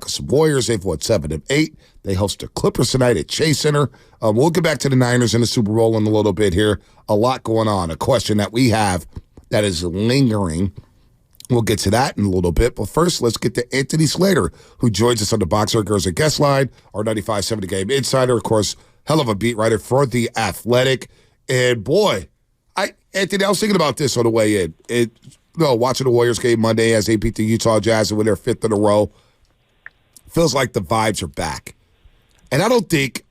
Some Warriors. They've won 7 of 8. They host the Clippers tonight at Chase Center. We'll get back to the Niners in the Super Bowl in a little bit here. A lot going on. A question that we have that is lingering. We'll get to that in a little bit. But first, let's get to Anthony Slater, who joins us on the Boxer Girls at Guest Line, our 95.7 The Game insider, of course, hell of a beat writer for The Athletic. And boy, Anthony, I was thinking about this on the way in. Watching the Warriors game Monday as they beat the Utah Jazz and win their 5th in a row, feels like the vibes are back. And I don't think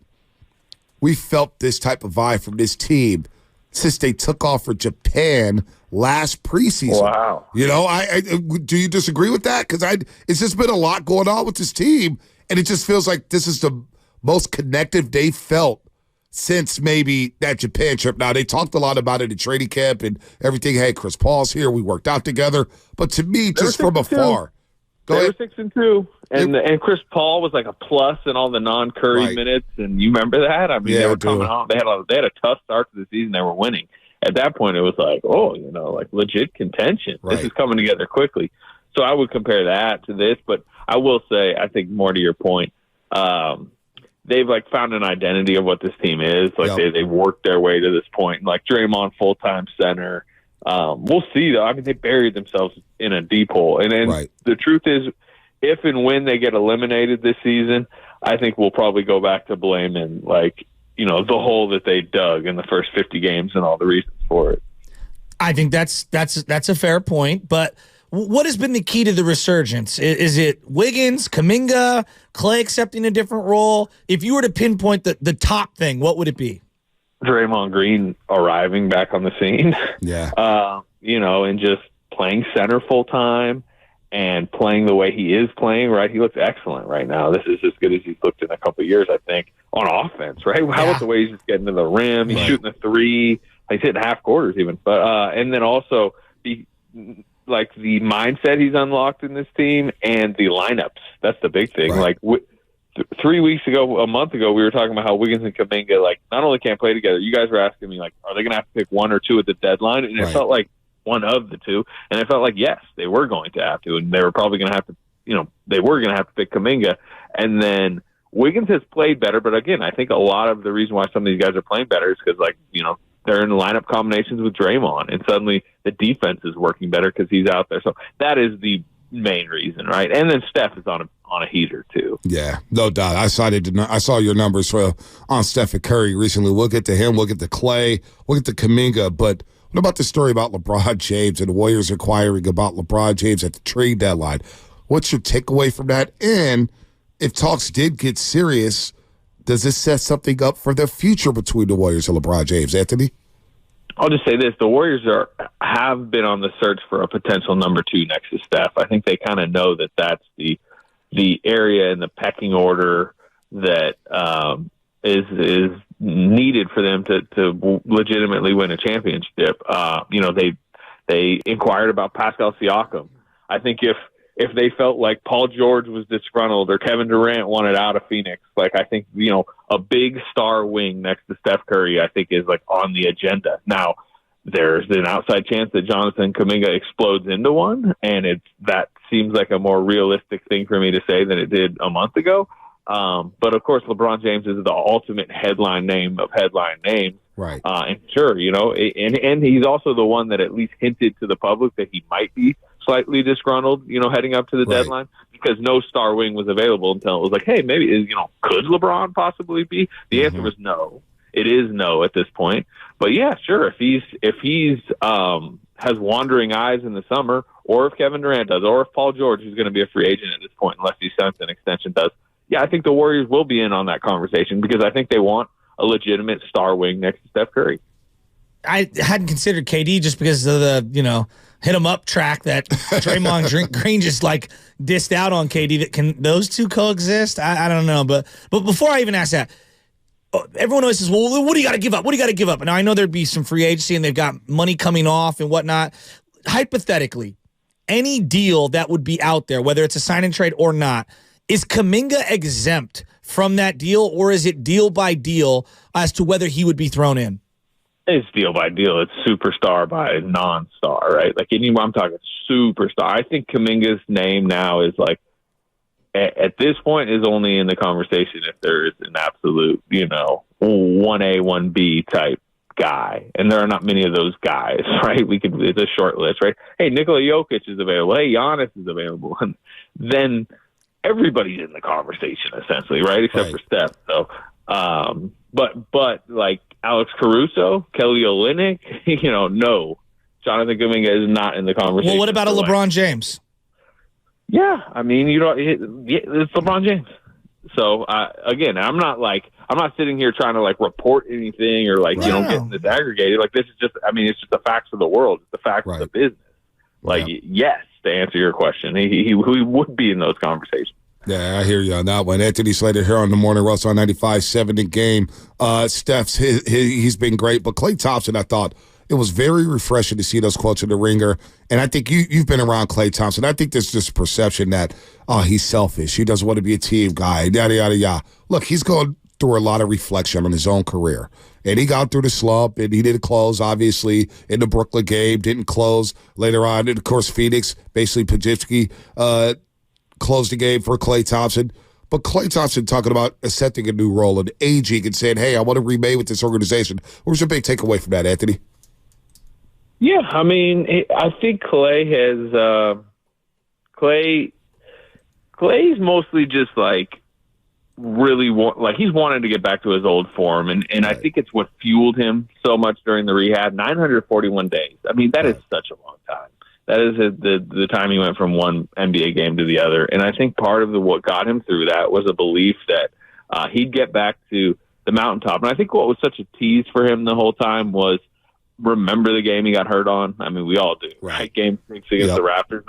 we felt this type of vibe from this team since they took off for Japan last preseason. Wow. Do you disagree with that? Because it's just been a lot going on with this team, and it just feels like this is the most connected they felt since maybe that Japan trip. Now, they talked a lot about it in training camp and everything. Hey, Chris Paul's here. We worked out together. But to me, just from afar. They were 6-2, and Chris Paul was like a plus in all the non-Curry minutes, and you remember that? I mean, they were coming on. They had a tough start to the season. They were winning. At that point, it was like, legit contention. Right. This is coming together quickly. So I would compare that to this, but I will say, I think more to your point, they've found an identity of what this team is. They've worked their way to this point. Like Draymond, full-time center. We'll see, though. I mean, they buried themselves in a deep hole. And then the truth is, if and when they get eliminated this season, I think we'll probably go back to blaming, the hole that they dug in the first 50 games and all the reasons for it. I think that's a fair point. But what has been the key to the resurgence? Is it Wiggins, Kuminga, Klay accepting a different role? If you were to pinpoint the top thing, what would it be? Draymond Green arriving back on the scene. Yeah. And just playing center full time and playing the way he is playing, right? He looks excellent right now. This is as good as he's looked in a couple of years, I think, on offense, right? How about the way he's just getting to the rim? He's shooting the three. He's hitting half quarters even. But and then also the mindset he's unlocked in this team and the lineups. That's the big thing. Right. 3 weeks ago, a month ago, we were talking about how Wiggins and Kuminga, not only can't play together, you guys were asking me, are they going to have to pick one or two at the deadline? And it felt like one of the two. And it felt like, yes, they were going to have to. And they were probably going to have to, they were going to have to pick Kuminga. And then Wiggins has played better. But again, I think a lot of the reason why some of these guys are playing better is because, they're in lineup combinations with Draymond. And suddenly the defense is working better because he's out there. So that is the main reason, right? And then Steph is on a heater too. Yeah, no doubt. I saw your numbers on Stephen Curry recently. We'll get to him. We'll get to Klay. We'll get to Kuminga. But what about the story about LeBron James and the Warriors inquiring about LeBron James at the trade deadline? What's your takeaway from that? And if talks did get serious, does this set something up for the future between the Warriors and LeBron James, Anthony? I'll just say this. The Warriors have been on the search for a potential number 2 next to Steph. I think they kind of know that that's the area in the pecking order that is needed for them to legitimately win a championship. They inquired about Pascal Siakam. I think if they felt like Paul George was disgruntled or Kevin Durant wanted out of Phoenix, I think, a big star wing next to Steph Curry, I think is on the agenda. Now, there's an outside chance that Jonathan Kuminga explodes into one, and that seems like a more realistic thing for me to say than it did a month ago. But of course, LeBron James is the ultimate headline name of headline names. Right. And sure, and he's also the one that at least hinted to the public that he might be slightly disgruntled, heading up to the deadline, because no star wing was available until it was like, hey, maybe, could LeBron possibly be? The answer was no. It is no at this point. But yeah, sure. If he's has wandering eyes in the summer, or if Kevin Durant does, or if Paul George, who's going to be a free agent at this point, unless he signs an extension, does, yeah, I think the Warriors will be in on that conversation because I think they want a legitimate star wing next to Steph Curry. I hadn't considered KD just because of the, hit 'em up track that Draymond Green just dissed out on KD. That can those two coexist? I don't know. But before I even ask that, everyone always says, well, what do you got to give up? What do you got to give up? And I know there'd be some free agency and they've got money coming off and whatnot. Hypothetically, any deal that would be out there, whether it's a sign and trade or not, is Kuminga exempt from that deal, or is it deal by deal as to whether he would be thrown in? It's deal by deal. It's superstar by non-star, right? I'm talking superstar. I think Kuminga's name now is at this point is only in the conversation if there is an absolute, 1A, 1B type guy. And there are not many of those guys, right? It's a short list, right? Hey, Nikola Jokic is available. Hey, Giannis is available. And then everybody's in the conversation essentially, right? Except for Steph. So, but like Alex Caruso, Kelly Olynyk, no. Jonathan Kuminga is not in the conversation. Well, what about a LeBron James? Yeah, I mean, it's LeBron James. So again, I'm not sitting here trying to like report anything or like getting this aggregated. Like this is just, it's just the facts of the world. It's the facts of the business. Like yes, to answer your question, he would be in those conversations. Yeah, I hear you on that one. Anthony Slater here on the Morning Rush on 95.7 The Game. Steph's he's been great, but Klay Thompson, I thought it was very refreshing to see those quotes in the Ringer. And I think you've been around Klay Thompson. I think there's this perception that, he's selfish. He doesn't want to be a team guy, yada, yada, yada. Look, he's going through a lot of reflection on his own career. And he got through the slump, and he didn't close, obviously, in the Brooklyn game, didn't close later on. And, of course, Phoenix, basically Podziemski, closed the game for Klay Thompson. But Klay Thompson talking about accepting a new role and aging and saying, hey, I want to remain with this organization. What was your big takeaway from that, Anthony? Yeah, I think Klay has Klay's mostly just like really he's wanted to get back to his old form, and I think it's what fueled him so much during the rehab. 941 days. That is such a long time. That is the time he went from one NBA game to the other, and I think part of what got him through that was a belief that he'd get back to the mountaintop. And I think what was such a tease for him the whole time was, remember the game he got hurt on? We all do. Right? Game 6 against the Raptors.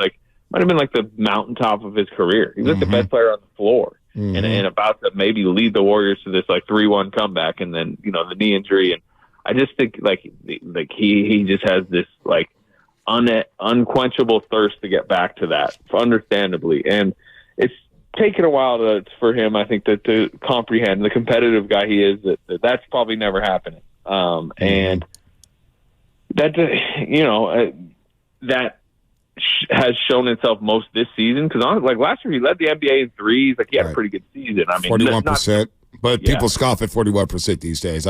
Might have been like the mountaintop of his career. He was the best player on the floor and about to maybe lead the Warriors to this 3-1 comeback, and then, the knee injury. And I just think he just has this unquenchable thirst to get back to that, understandably. And it's taken a while for him, I think, to comprehend the competitive guy he is, that's probably never happening. And that that has shown itself most this season, because last year he led the NBA in threes. He had a pretty good season. 41%. But people scoff at 41% these days.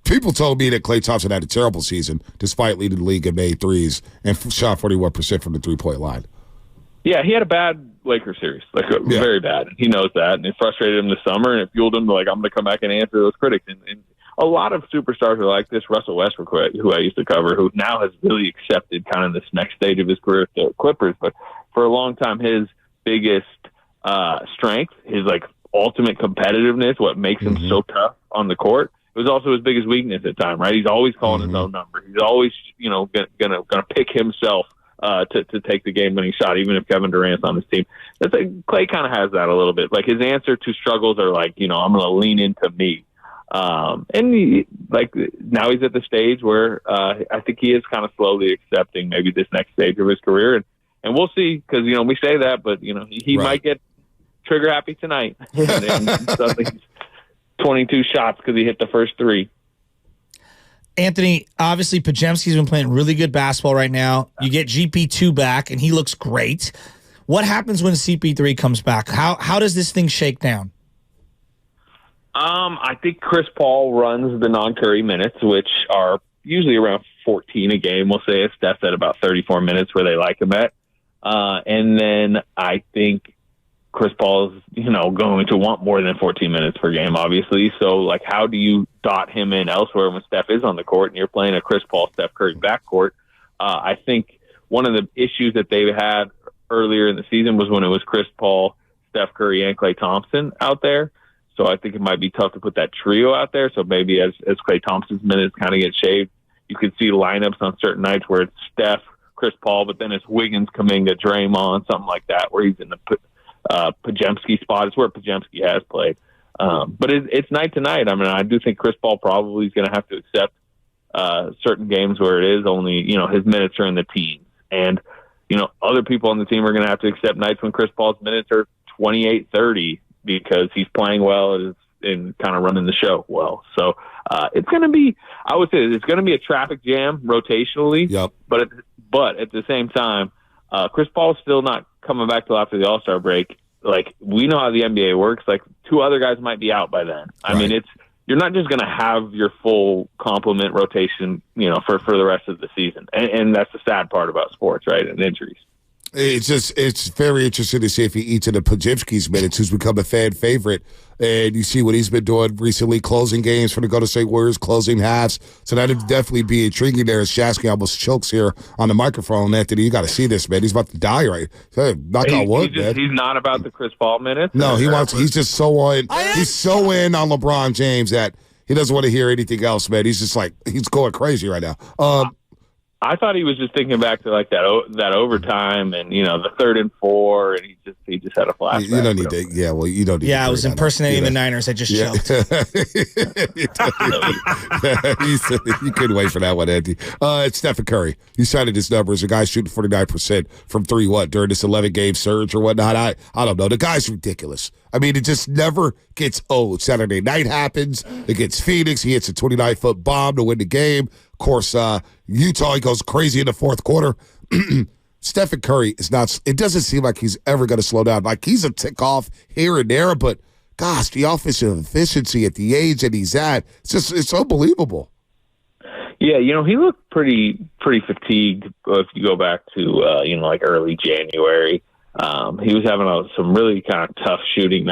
People told me that Klay Thompson had a terrible season despite leading the league in made threes and shot 41% from the three-point line. Yeah, he had a bad Lakers series, very bad. He knows that, and it frustrated him this summer, and it fueled him to I'm going to come back and answer those critics. And a lot of superstars are like this. Russell Westbrook, who I used to cover, who now has really accepted kind of this next stage of his career at the Clippers. But for a long time, his biggest strength, his ultimate competitiveness, what makes him so tough on the court, it was also his biggest weakness at time, right? He's always calling his own number. He's always, gonna pick himself to take the game-winning shot, even if Kevin Durant's on his team. That's Klay kind of has that a little bit. His answer to struggles are I'm going to lean into me. And now he's at the stage where I think he is kind of slowly accepting maybe this next stage of his career, and we'll see, because we say that, but he might get trigger happy tonight, and suddenly he's 22 shots because he hit the first 3. Anthony, obviously Podziemski's been playing really good basketball right now. You get GP2 back, and he looks great. What happens when CP3 comes back? How does this thing shake down? I think Chris Paul runs the non-Curry minutes, which are usually around 14 a game. We'll say if Steph's at about 34 minutes where they like him at. And then I think Chris Paul is, going to want more than 14 minutes per game, obviously. So, how do you dot him in elsewhere when Steph is on the court and you're playing a Chris Paul, Steph Curry backcourt? I think one of the issues that they had earlier in the season was when it was Chris Paul, Steph Curry, and Klay Thompson out there. So I think it might be tough to put that trio out there. So maybe as Klay Thompson's minutes kind of get shaved, you could see lineups on certain nights where it's Steph, Chris Paul, but then it's Wiggins, Kuminga, Draymond, something like that, where he's in the Podziemski spot. It's where Podziemski has played. But it's night to night. I do think Chris Paul probably is going to have to accept certain games where it is only, his minutes are in the teens. And, other people on the team are going to have to accept nights when Chris Paul's minutes are 28, 30 because he's playing well and kind of running the show well. So it's going to be, I would say it's going to be a traffic jam rotationally. Yep. But at the same time, Chris Paul's still not coming back till after the All-Star break. like, we know how the NBA works. Like, 2 other guys might be out by then. I mean, you're not just going to have your full complement rotation, for the rest of the season. And that's the sad part about sports, right? And injuries. It's very interesting to see if he eats into Podziemski's minutes, who's become a fan favorite. And you see what he's been doing recently, closing games for the Golden State Warriors, closing halves. So that'd definitely be intriguing there as Shasky almost chokes here on the microphone. Anthony, you got to see this, man. He's about to die, right? Knock on wood, man. He's not about the Chris Paul minutes. No, he's just so in. He's so in on LeBron James that he doesn't want to hear anything else, man. He's just like, he's going crazy right now. I thought he was just thinking back to like that overtime and the 3rd and 4, and he just had a flashback. You don't need to. Yeah, well, you don't need. Yeah, I was impersonating the Niners. I just choked. You couldn't wait for that one, Andy. It's Stephen Curry. You cited his numbers. A guy shooting 49% from 3. During this 11-game surge or whatnot? I don't know. The guy's ridiculous. I mean, it just never gets old. Saturday night happens against Phoenix. He hits a 29-foot bomb to win the game. Of course, Utah, he goes crazy in the fourth quarter. Stephen Curry is not – it doesn't seem like he's ever going to slow down. Like, he's a tick-off here and there, but, gosh, the offensive efficiency at the age that he's at, it's unbelievable. Yeah, he looked pretty fatigued if you go back to, like early January. He was having some really kind of tough shooting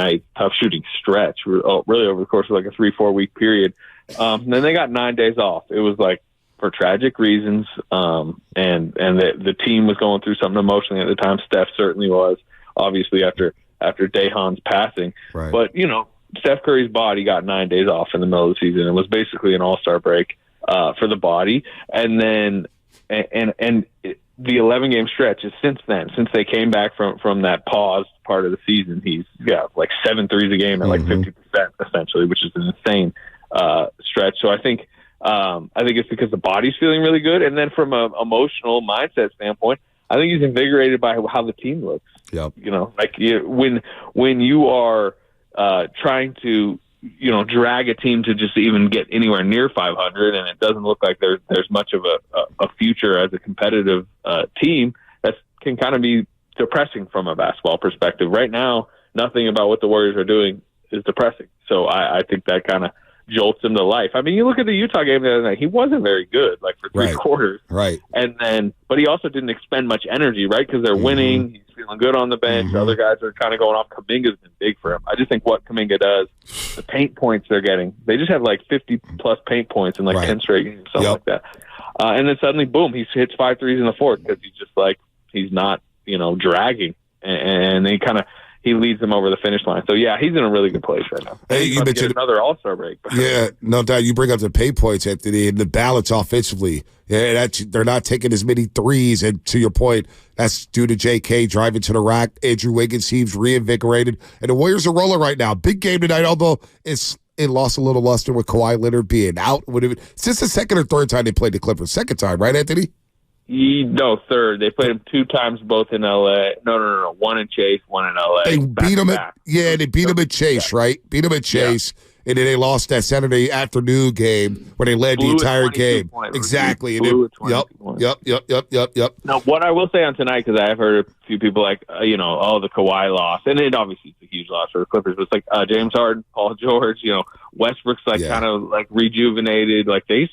stretch, really over the course of like a 3-4 week period. And then they got 9 days off. It was like for tragic reasons. And the team was going through something emotionally at the time. Steph certainly was, obviously after Dahan's passing. Right. But, Steph Curry's body got 9 days off in the middle of the season. It was basically an all-star break for the body. And then, the 11-game stretch is since they came back from that paused part of the season, he's got like 7 threes a game at like 50% essentially, which is an insane stretch. So I think it's because the body's feeling really good, and then from an emotional mindset standpoint, I think he's invigorated by how the team looks. Yep. When you are trying to drag a team to just even get anywhere near 500, and it doesn't look like there's much of a future as a competitive team, that can kind of be depressing from a basketball perspective. Right now, nothing about what the Warriors are doing is depressing. So I think that kind of jolts him to life. I mean, you look at the Utah game the other night, he wasn't very good, like for 3 quarters. Right. But he also didn't expend much energy, right? Because they're winning. He's feeling good on the bench. Other guys are kind of going off. Kuminga's been big for him. I just think what Kuminga does, the paint points they're getting, they just have like 50-plus paint points in like 10 straight games, something like that. And then suddenly, boom, he hits 5 threes in the fourth because he's just like, he's not, dragging. And he leads them over the finish line. So, yeah, he's in a really good place right now. Hey, you mentioned another all-star break. Yeah, no doubt. You bring up the pay points, Anthony, and the balance offensively. Yeah, they're not taking as many threes. And to your point, that's due to J.K. driving to the rack. Andrew Wiggins seems reinvigorated. And the Warriors are rolling right now. Big game tonight, although it lost a little luster with Kawhi Leonard being out. It's just the second or third time they played the Clippers. Second time, right, Anthony? No, third. They played him 2 times, both in L.A. No. One in Chase, one in L.A. They beat him they beat him at Chase, right? Beat him at Chase, and then they lost that Saturday afternoon game where they led the entire game. Exactly. Yep. Now, what I will say on tonight, because I have heard a few people like, the Kawhi loss, and it obviously is a huge loss for the Clippers, but it's like James Harden, Paul George, Westbrook's kind of like rejuvenated, like they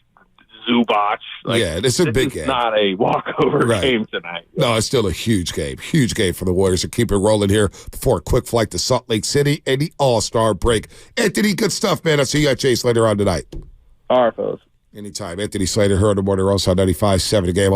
Zubac. It's a big game. It's not a walkover game tonight. No, it's still a huge game. Huge game for the Warriors to keep it rolling here before a quick flight to Salt Lake City and the All-Star break. Anthony, good stuff, man. I'll see you at Chase later on tonight. All right, fellas. Anytime. Anthony Slater here on the Morning Roast on 95.7 The Game.